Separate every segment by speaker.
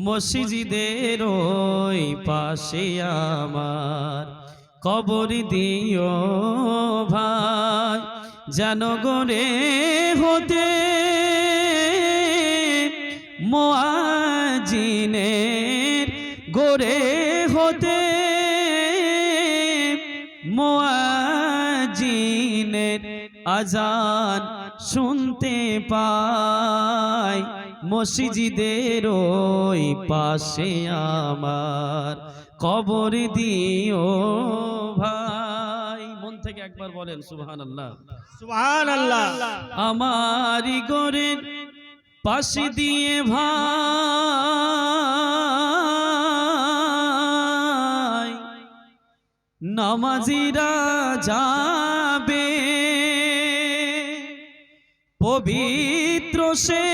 Speaker 1: মসজিদের ওই পাশে আমার কবর দিও ভাই, যেন গড়ে হতে মুয়াজ্জিনের গড়ে হতে মুয়াজ্জিনের আজান শুনতে পাই। মসজিদের ওই পাশে আমার কবর দিও ভাই। মন থেকে একবার বলেন সুবহানাল্লাহ,
Speaker 2: সুবহানাল্লাহ।
Speaker 1: আমারই ঘরের পাশে দিয়ে ভাই নামাজিরা যাবে, পবিত্র সে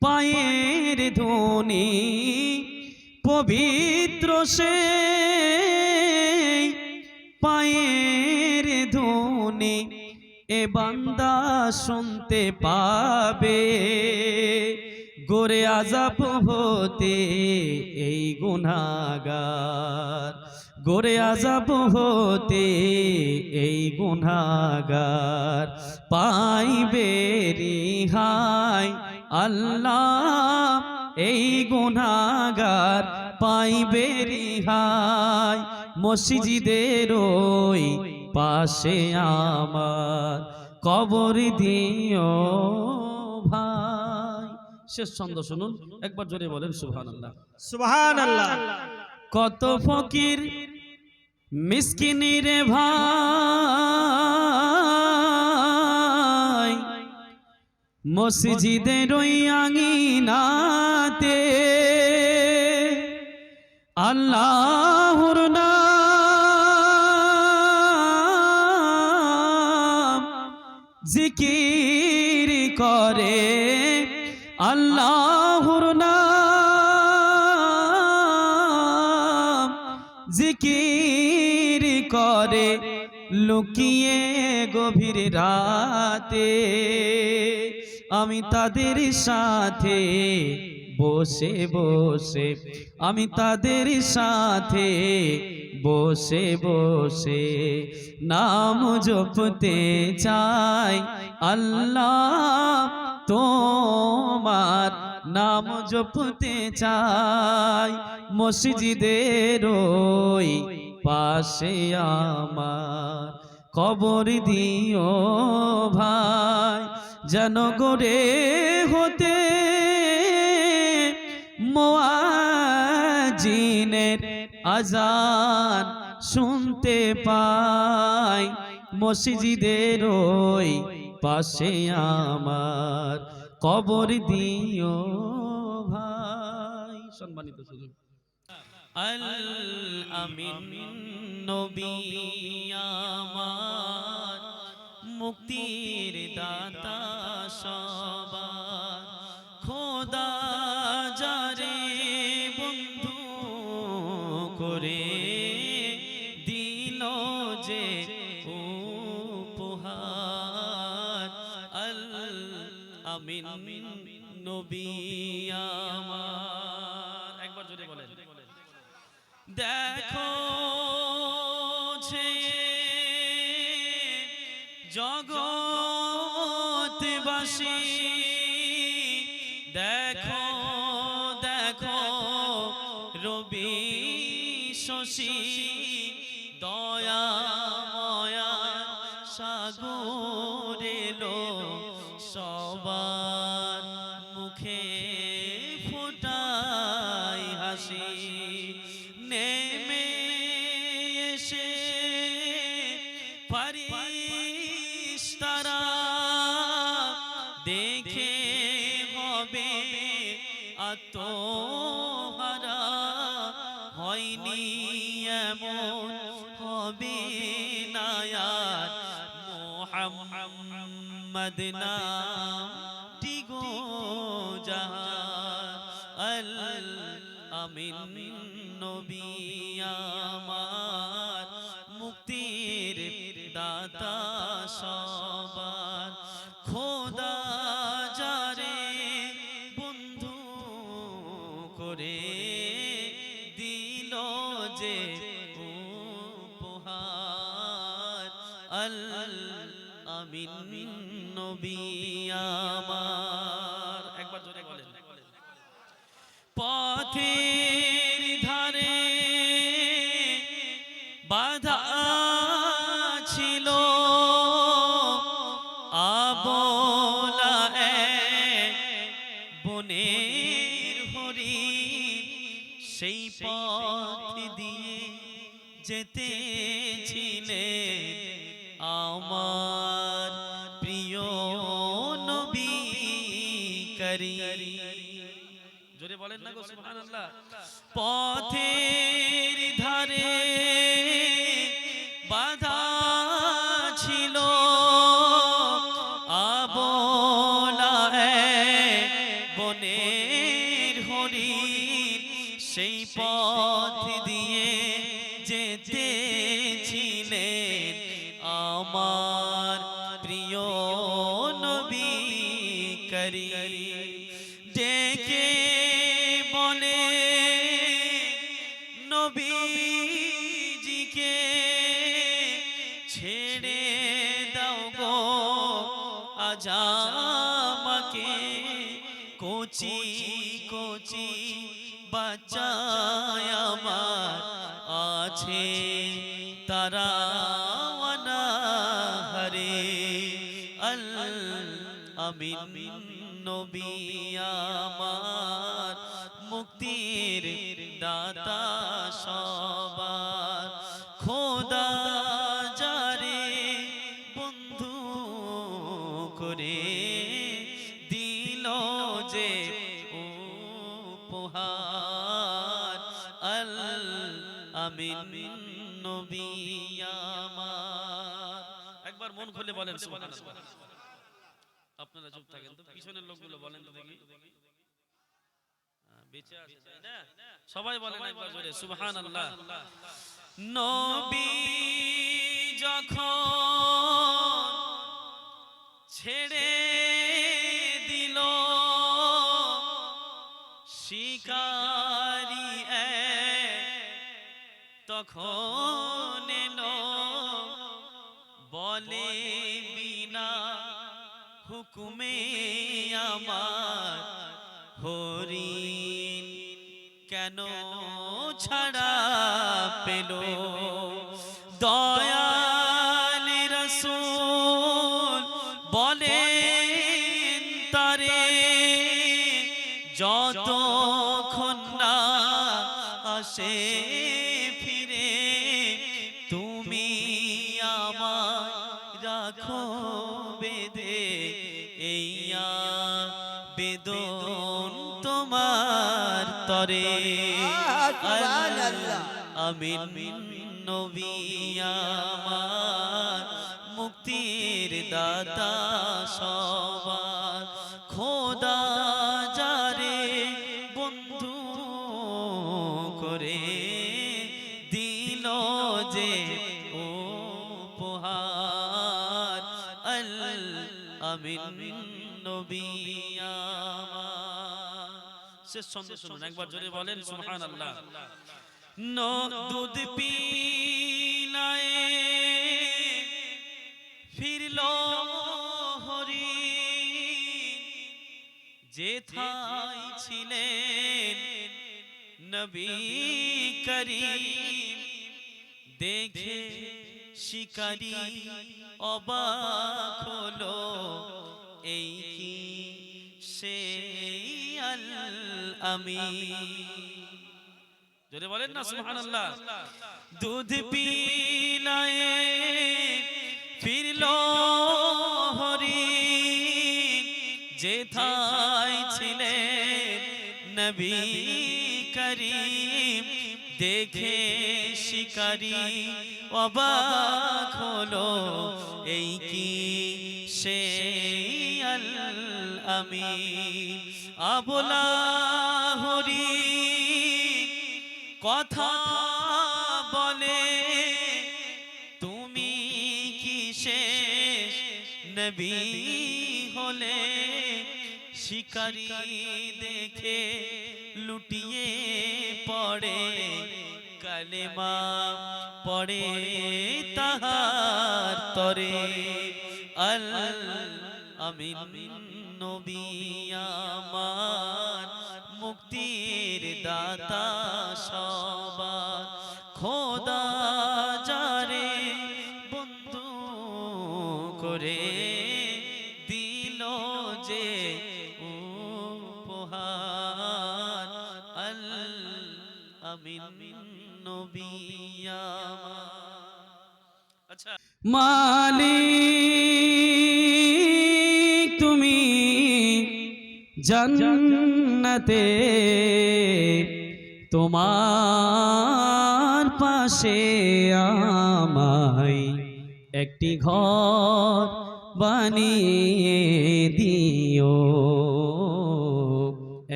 Speaker 1: পায়ের ধ্বনি, পবিত্র সে পায়ের ধ্বনি এ বান্দা শুনতে পাবে। গোরে আযাব হতে এই গুনাহগার, গোরে আযাব হতে এই গুনাহগার পাইবে রিহাই। আল্লাহ এই গুনাহগার পাইবে রিহাই। মসজিদের ওই পাশে আমার কবর দিও ভাই। শেষ ছন্দ শুনুন, একবার জোরে বলেন সুবহানাল্লাহ,
Speaker 2: সুবহানাল্লাহ।
Speaker 1: কত ফকির মিসকিনিরে ভাই মসজিদের ওই আঙিনাতে আল্লাহর নাম জিকির করে, আল্লাহর নাম জিকির করে লুকিয়ে গভীর রাতে। আমি তাদের সাথে বসে বসে, আমি তাদের সাথে বসে বসে নাম জপতে চাই। আল্লাহ তোমার নাম জপতে চাই। মসজিদের ওই পাশে আমার কবর দিও ভাই, যেন গড়ে হতে মুয়াজ্জিনের আজান শুনতে পাই। মসজিদের ওই পাশে আমার কবর দিও ভাই। সম্মানিত সুধী, আল আমিন নবী আমার মুক্তির দাতা সবার, খোদা যারে বন্ধু করে দিল যে উপহার। আল আমিন নবী আমার, একবার জোরে বলেন। দেখো জগৎবাসী, দেখো দেখো রবি শশী দয়া ময়া সাগর এলো সবার মুখে ফোটাই হাসি। নেমে এসে ফারিস্তারা দেখে হবে আত্মহারা, হয়নি এমন হবে না আর মুহাম্মদ নামটি গো জাহান। আল আমিন নবী আমার মুক্তির দাতা সবার, খোদা নবী আমার। একবার জোরে বলেন। পথের ধারে বাধা ছিল আবলা এক বনের হরিণ, সেই পথ দিয়ে যেতেছিলেন আমার প্রিয় নবী করিম। জোরে বলেন না গো সুবহানাল্লাহ। পথের ধারে বাধা ছিল আবলা এক বনের হরিণ, সেই পথ দিয়ে যেতেছিলেন আমার প্রিয় নবী করিম। ডেকে বলে নবীজিকে ছেড়ে দাও গো আজ আমাকে, কচি কচি বাচ্চায় আমার আছে তারা অনাহারে। আল আমিন নবী আমার মুক্তির দাতা সবার, খোদা যারে বন্ধু করে দিল যে উপহার। আল আমিন নবী আমার। একবার মন খুলে বলেন সুবহানাল্লাহ। আপনারা চুপ থাকেন তো, পিছনের লোকগুলো বলেন তো দেখি। বেঁচে আছে তাই না? সবাই বলেন একবার জোরে সুবহানাল্লাহ। নবী যখন ছেড়ে দিল শিকারি তখন এলো বলে বিনা হুকুমে আমার হরিণ কেন ছাড়া পেল। দয়াল রাসূল বলেন তারে যতক্ষণ না আসে ফিরে, তুমি আমায় রাখো বেঁধে, এই বেদন তোমার তরে। আমিন নবী আমার মুক্তির দাতা সবার, খোদা যারে বন্ধু করে দিল যে উপহার। আল আমিন নবী আমার। শেষ ছন্দ শুনুন, একবার জোরে বলেন সুবহানাল্লাহ। দুধ পিলায়ে ফিরল হরিণ, যেথায় ছিলেন নবী করিম, দেখে শিকারী অবাক হলো, এই কি সেই আল আমিন। জোরে বলেন না সুবহানাল্লাহ। দুধ পিলায়ে ফিরল হরিণ, যেথায় ছিলেন নবী করিম, দেখে শিকারী অবাক হলো, এই কি সেই আল আমিন। আবলা হরিণ কথা বলে, তুমি কি শেষ নবী হলে, শিকারী দেখে লুটিয়ে পড়ে, কালেমা পড়ে তাহার তরে। আল আমিন নবী আমার মুক্তির দাতা সবার খোদা যারে বন্ধু করে দিল যে উপহার আল আমিন নবী আমার। আচ্ছা
Speaker 2: মালিক তুমি জান্নাতে তোমার পাশে আমায় একটি ঘর বানিয়ে দিও,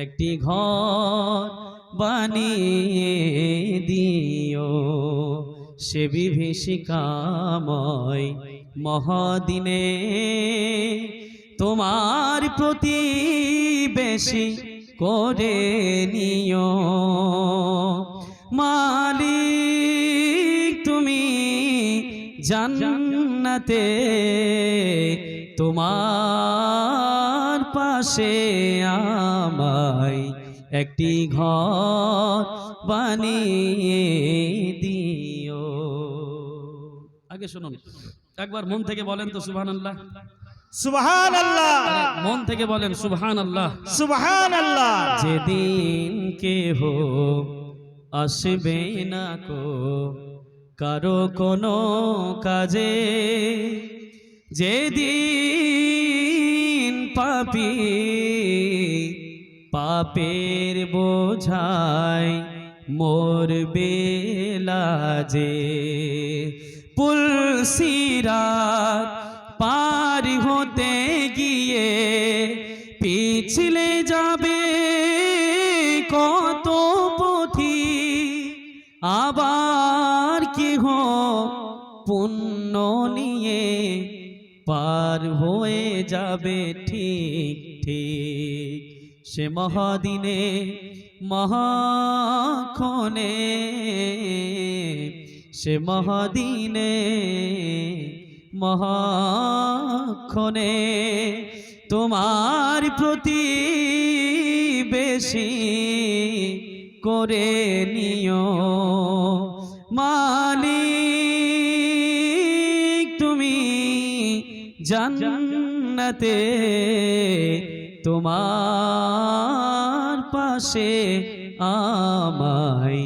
Speaker 2: একটি ঘর বানিয়ে দিও সে বিভীষিকাময় মহাদিনে তোমার প্রতিবেশী করে নিও। মালিক তুমি জান্নাতে তোমার পাশে আমায় একটি ঘর বানিয়ে দিও। আগে শুনুন, একবার মন থেকে বলেন তো সুবহানাল্লাহ।
Speaker 3: সুবহানাল্লাহ,
Speaker 2: মন থেকে বলেন সুবহানাল্লাহ।
Speaker 3: সুবহানাল্লাহ।
Speaker 2: যেদিন কেহ আসবে না কো কারো কোনো কাজে, যেদিন পাপী পাপের বোঝায় মরবে লাজে, পুলসিরাত পার হতে গিয়ে পিছলে যাবে কত পথি, আবার কেহ পুণ্য নিয়ে পার হয়ে যাবে ঠিক ঠিক সে মহাদিনে মহাক্ষণে, সে মহাদিনে মহাক্ষণে তোমার প্রতিবেশী করে নিও। মালিক তুমি জান্নাতে তোমার পাশে আমায়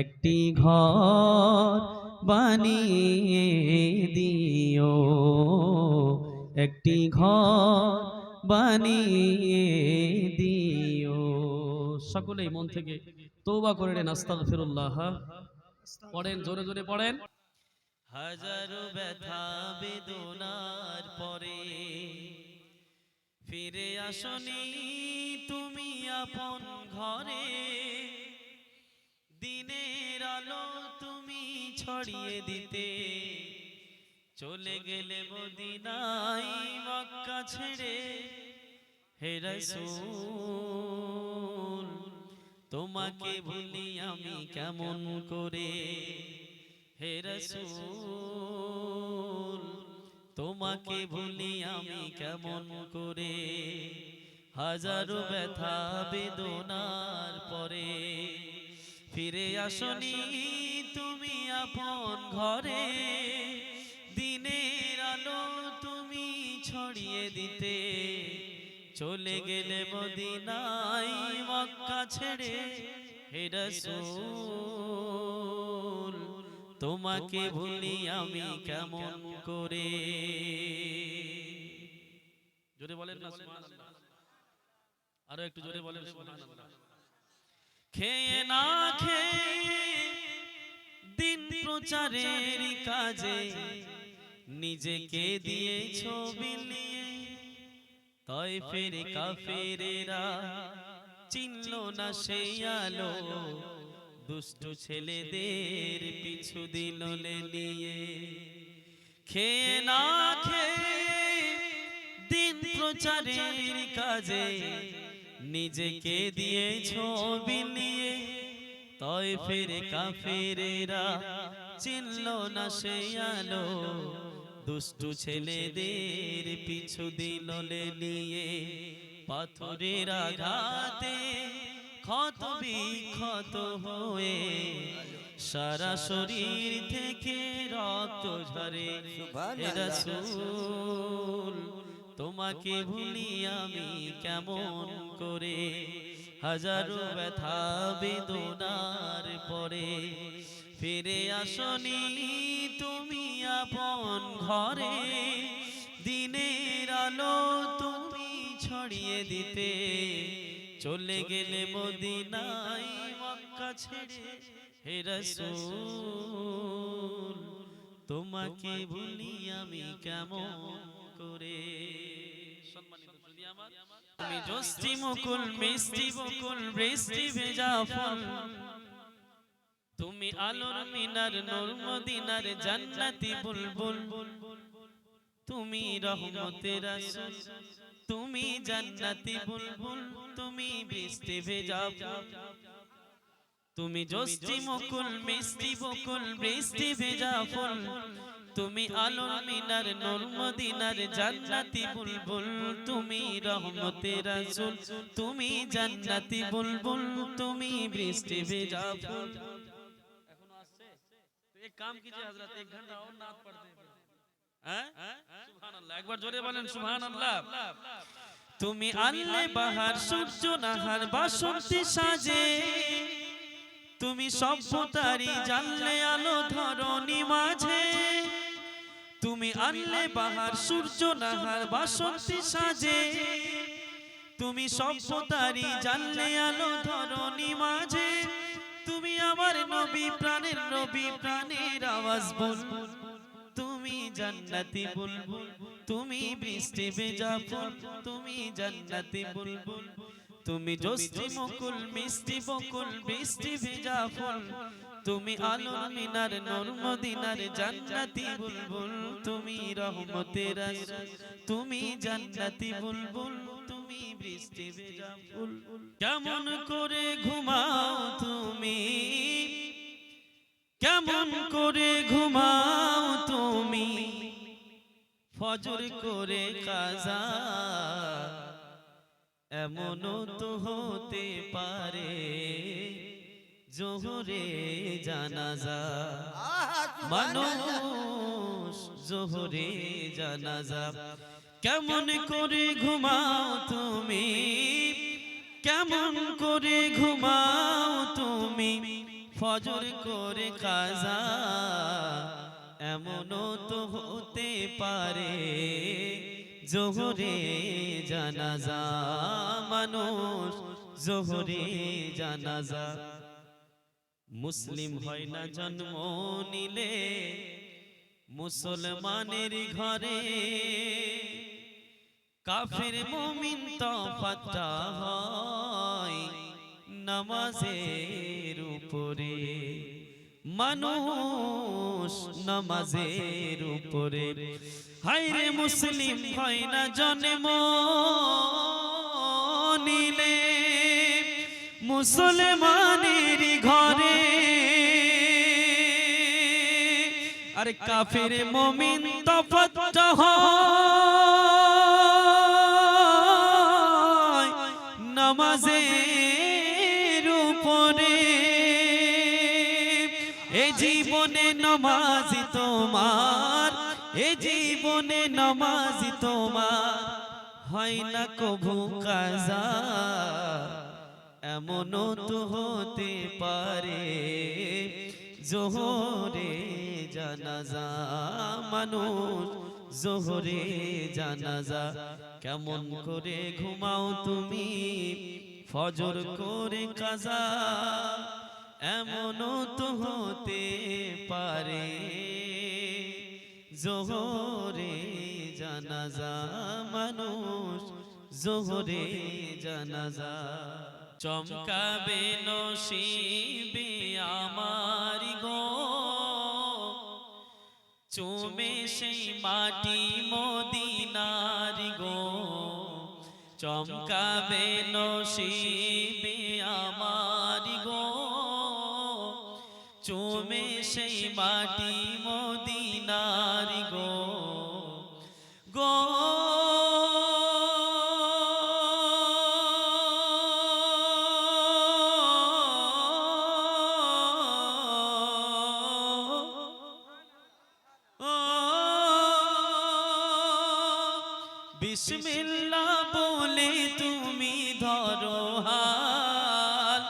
Speaker 2: একটি ঘর বানিয়ে দিও, একটি ঘর বানিয়ে দিও। সকলেই মন থেকে তওবা করে নেন, আস্তাগফিরুল্লাহ পড়েন, জোরে জোরে পড়েন।
Speaker 1: হাজারো ব্যথা বেদনার পরে ফিরে আসনি তুমি আপন ঘরে, দিনের আলো তুমি ছড়িয়ে দিতে চলে গেলে মদিনায় মক্কা ছেড়ে। হে রাসূল তোমাকে ভুলি আমি কেমন করে, হে রাসূল তোমাকে ভুলি আমি কেমন করে। হাজারো ব্যথা বেদনার পরে ফিরে আসনি তুমি আপন ঘরে, দিনের আলো তুমি ছড়িয়ে দিতে চলে গেলে মদিনায় মক্কা ছেড়ে। হে রাসূল তোমাকে ভুলি আমি কেমন করে। জোরে বলেন না সুবহানাল্লাহ, আরো একটু জোরে বলেন সুবহানাল্লাহ। খেয়ে না খেয়ে দিন প্রচারের কাজে নিজেকে দিয়েছো বিলিয়ে, তায়েফের কাফেরেরা চিনল না সেই আলো, দুষ্ট ছেলেদের পিছু দিল লেলিয়ে। খেয়ে না খেয়ে দিন প্রচারের কাজে নিজেকে দিয়েছো বিলিয়ে, তায়েফের কাফেরেরা চিনল না সেই আলো,
Speaker 2: দুষ্টু ছেলেদের পিছু দিল নিয়ে, পাথরের আঘাতে ক্ষত বিক্ষত হয়ে সারা শরীর থেকে রক্ত ঝরে। হে রাসূল তোমাকে ভুলি আমি কেমন করে, হাজারো ব্যথা বেদনার পরে ফিরে আসনি তুমি আপন ঘরে। দিনের আলো তুমি ছড়িয়ে দিতে, চলে গেলে মদিনায় মক্কা ছেড়ে। হে রাসূল তোমাকে ভুলি আমি কেমন করে। সম্মানিত সুধী আমার, তুমি জোস্তি মুকুল মিষ্টি বকুল বৃষ্টি ভেজা ফল, তুমি আলোর মিনার নূর মদিনার জান্নাতি বুলবুল, তুমি রহমতের রাসূল, তুমি জান্নাতি বুলবুল, তুমি বৃষ্টি ভেজা ফুল। তুমি জোস্তি মুকুল মিষ্টি বকুল বৃষ্টি ভেজা ফুল, তুমি আলোর মিনার নূর মদিনার জান্নাতি বুলবুল, তুমি রহমতের রাসূল, তুমি জান্নাতি বুলবুল, তুমি বৃষ্টি ভেজা ফুল। এখনো আসছে তো এক কাম कीजिए हजरत, 1 घंटा और नात पढ़ते हैं। সুবহানাল্লাহ, একবার জোরে বলেন সুবহানাল্লাহ। তুমি আনলে বাহার সূর্য নাহার বাসন্তী সাজে, তুমি সভ্যতারি জানলে আলো ধরণী মাঝে। তুমি আনলে বাহার সূর্য নাহার বাসন্তী সাজে, তুমি সভ্যতারি জানলে আলো ধরণী মাঝে। তুমি আমার নবী প্রাণের নবী, প্রাণের আওয়াজ বুলবুল, তুমি জান্নাতি বুলবুল, তুমি বৃষ্টি ভেজা ফুল, তুমি জান্নাতি বুলবুল। তুমি জোস্তি মুকুল মিষ্টি বকুল বৃষ্টি ভেজা ফুল, তুমি আলোর মিনার নূর মদিনার জান্নাতি বুলবুল, তুমি রহমতের রাসূল, তুমি জান্নাতি বুলবুল, তুমি বৃষ্টি ভেজা ফুল। কেমন করে ঘুমাও তুমি, কেমন করে ঘুমাও তুমি, ফজর করে কাজা, এমনও তো হতে পারে জোহরে জানাজা। মানুষ জোহরে জানাজা, কেমন করে ঘুমাও তুমি, কেমন করে ঘুমাও তুমি, ফজর করে কাজা, এমনও তো হতে পারে জোহরে জানাজা। মানুষ জোহরে জানাজা। মুসলিম হয় না জন্ম নিলে মুসলমানের ঘরে, কাফের মুমিন তফাতটা হয় নামাজের উপরে। মানুষ নামাজের উপরে, হায়রে মুসলিম হয় না জন্ম নিলে মুসলমানের ঘরে, আরে কাফের মুমিন তফাতটা হয় নামাজের উপরে। এ জীবনে নামাজি তোমার, এ জীবনে নামাজি তোমার হয় না কভু কাজা, এমনও তো হতে পারে জোহরে জানাজা। মানুষ জোহরে জানাজা, কেমন করে ঘুমাও তুমি, ফজর করে কাজা, এমনও তো হতে পারে জোহরে জানাজা। মানুষ জোহরে জানাজা। চমকাবে নসিবে আমার গো, চুমে সেই মাটি মদিনার গো। চমকাবে নসিবে আমার গো, চুমে সেই মাটি মদিনার গো। বিসমিল্লাহ বলে তুমি ধরো হাত,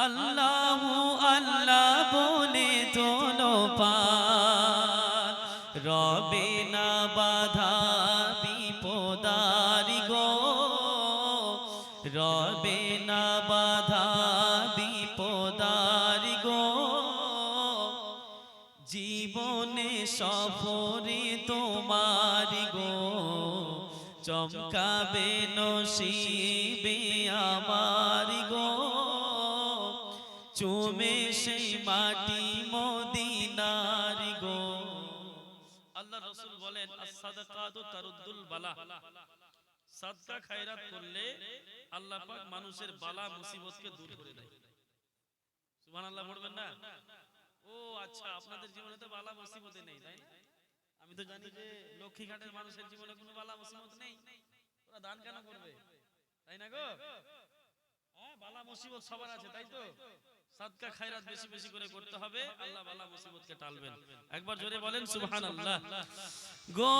Speaker 2: আল্লাহু আল্লাহ বলে তোলো পাত, রবে না বাধা বিপদারি গো, রবে না বাধা বিপদারি গো, জীবনে সফরে তোমারি গো, চমকাবে নসিবে আমারি গো, চুমে সেই মাটি মদিনারি গো।
Speaker 1: আল্লাহ রাসূল বলেন as-সাদাকাতু তারুদ্দুল বালা, সাদকা খায়রাত করলে আল্লাহ পাক মানুষের বালা মুসিবতকে দূর করে দেয়। সুবহানাল্লাহ পড়বেন না? ও আচ্ছা, আপনাদের জীবনে তো বালা মুসিবতে নেই, তাই না? আমি তো জানি যে লক্ষ্মীঘাটের মানুষের জীবনে কোনো বালা মুসিবত নেই, ওরা দান কেন করবে, তাই না গো? হ্যাঁ, বালা মুসিবত সবার আছে, তাই তো? সাদকা খায়রাত বেশি বেশি করে করতে হবে, আল্লাহ বালা মুসিবতকে টালবেন। একবার জোরে বলেন সুবহানাল্লাহ।
Speaker 2: গো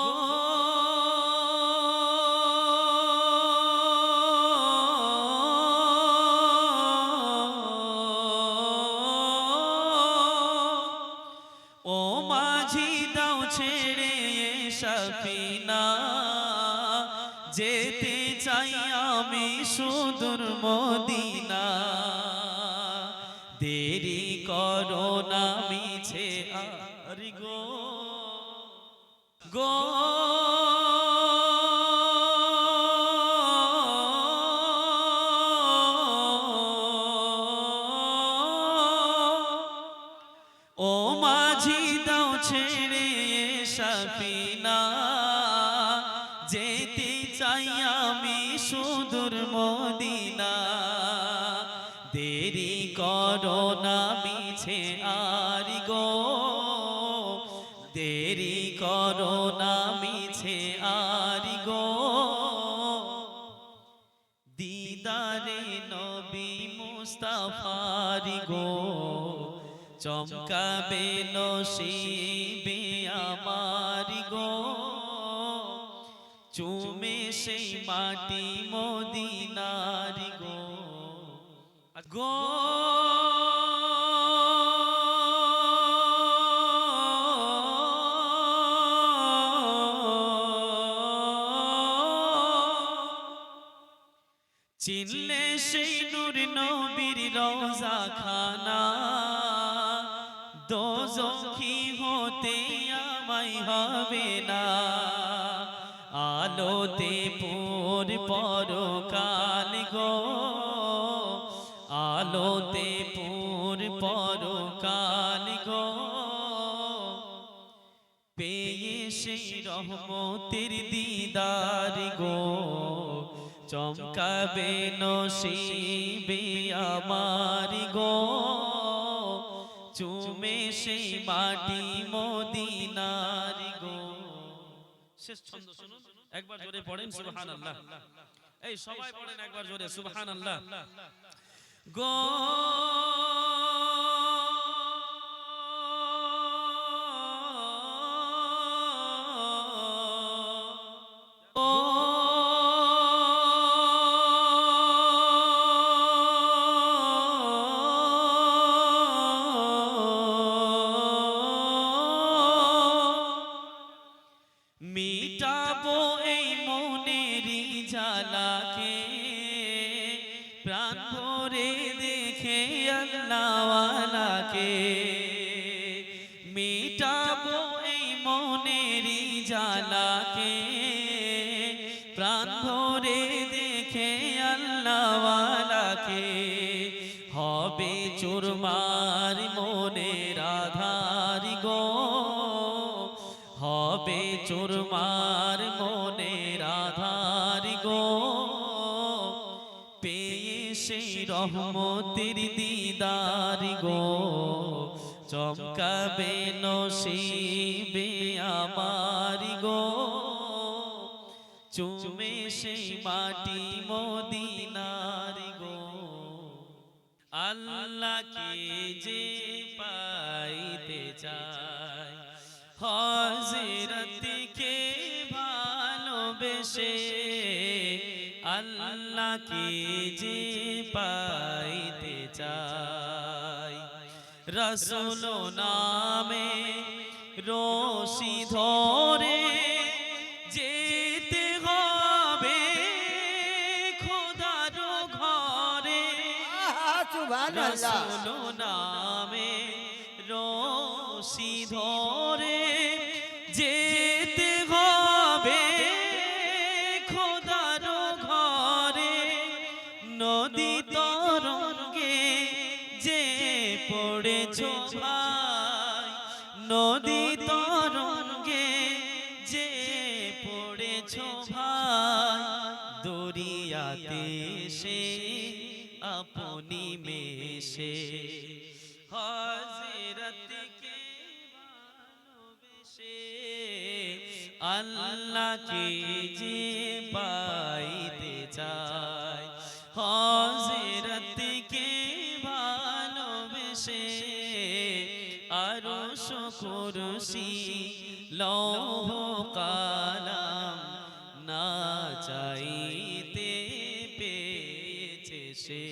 Speaker 2: ও মাঝি দাও ছেড়ে সফিনা, যেতে চাই আমি সুদূর মদিনা, দেরি করো না মিছে আর গো, গো ও মাঝি দাও ছেড়ে সফিনা, যেতে চাই আমি সুদূর মদিনা, দেরি করো না মিছে আর গো, দেরি করো না মিছে আর গো, দিদারে নবী মুস্তাফার গো, চমকাবে নসিবে আমার গো, চুমে সেই মাটি মদিনার গো, গো চিনলে সেই নূর নবীর রওজা খানা, দোজখী হতে আমায় হবে না, আলোতে পুর পরকাল গো, আলোতে পুর পরকাল গো, পেয়ে সেই রহমতের দিদার গো, চমকাবে নসিবে আমার গো, চুমে সেই মাটি মদিনার গো।
Speaker 1: শেষ ছন্দ শুনুন, একবার জোরে পড়েন সুবহানাল্লাহ। এই সবাই পড়েন একবার জোরে সুবহানাল্লাহ।
Speaker 2: গো মিটাবো এই মনেরই জ্বালাকে, প্রাণ ভরে দেখে আল্লাহওয়ালাকে, মিটাবো এই মনেরই জ্বালাকে, প্রাণ ভরে দেখে আল্লাহওয়ালাকে, হবে চুরমার মনের আধার গো, হবে চুরমার মনের আধার গো, পেয়ে সেই রহমতের দিদার গো, চমকাবে নসিবে আমার গো, চুমে সেই মাটি মদিনার গো। আল্লাহকে যে পাইতে চায়, হযরতকে ভালোবেসে আল্লাহকে যে পাইতে চাই রাসূল নামে রশি ধরে যেতে হবে খোদার ঘরে রাসূল নামে রশি ধরে যেতে হবে খোদার ঘরে নদী তরঙ্গে যে পড়েছ ভাই নদী তরঙ্গে যে পড়েছ ভাই দরিয়াতে সে আপনি মেশে হযরতকে ভালোবেসে আল্লাহকে যে পাইতে চায় হযরতকে ভালোবেসে আরশ কুরসি লৌহ কালাম না চাইতে পেয়েছে সে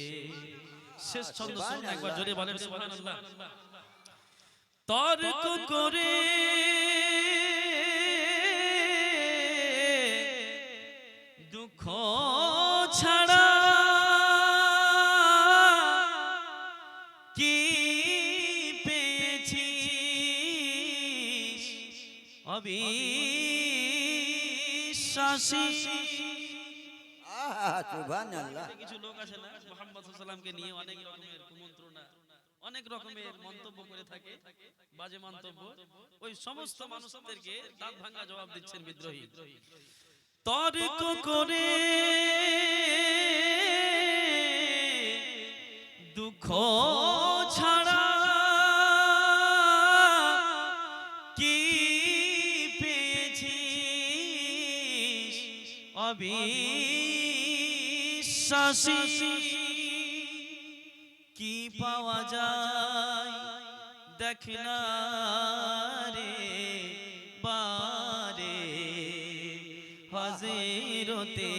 Speaker 2: শেষ ছন্দ শুনুন একবার জোরে বলেন সুবহানাল্লাহ তর্ক করে দুঃখ ছাড়া কি পেয়েছি অবিশ্বাসী কিছু লোক আছে না মুহাম্মদ সাল্লাল্লাহু আলাইহি ওয়াসাল্লামকে নিয়ে অনেক রকমের কুমন্ত্রণা অনেক রকমের মন্তব্য করে থাকে বাজে মন্তব্য ওই সমস্ত মানুষদেরকে দাঁত ভাঙা জবাব দিচ্ছেন বিদ্রোহী তর্ক করে দুঃখ ছাড়া কি পেয়েছি অবিশ্বাসী কি পাওয়া যায় দেখ না রে বারে হযরতে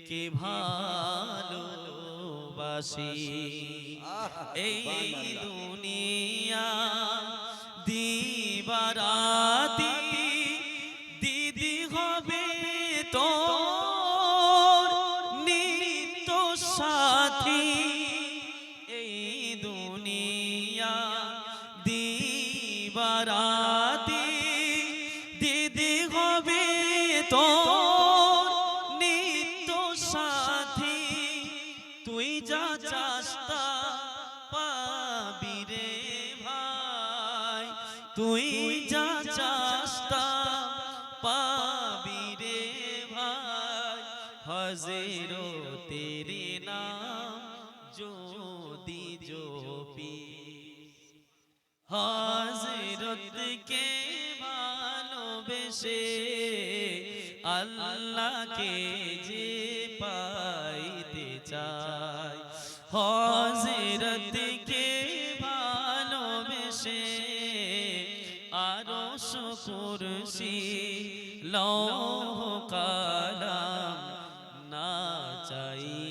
Speaker 2: কে ভালোবাসি এই দুনিয়া দিবারাতি দিদি হবে তোর নিত্য সাথী এই দুনিয়া দিবারাতি দিদি হবে তোর নিত্য সাথী তুই যা চাস তা পাবি রে ভাই তুই যা চাস তা পাবি রে ভাই হযরতের নাম যদি জপি হযরতকে ভালোবেসে আল্লাহকে যে পাইতে চায় হযরতকে ভালোবেসে আরশ কুরসি লৌহ কালাম না চাই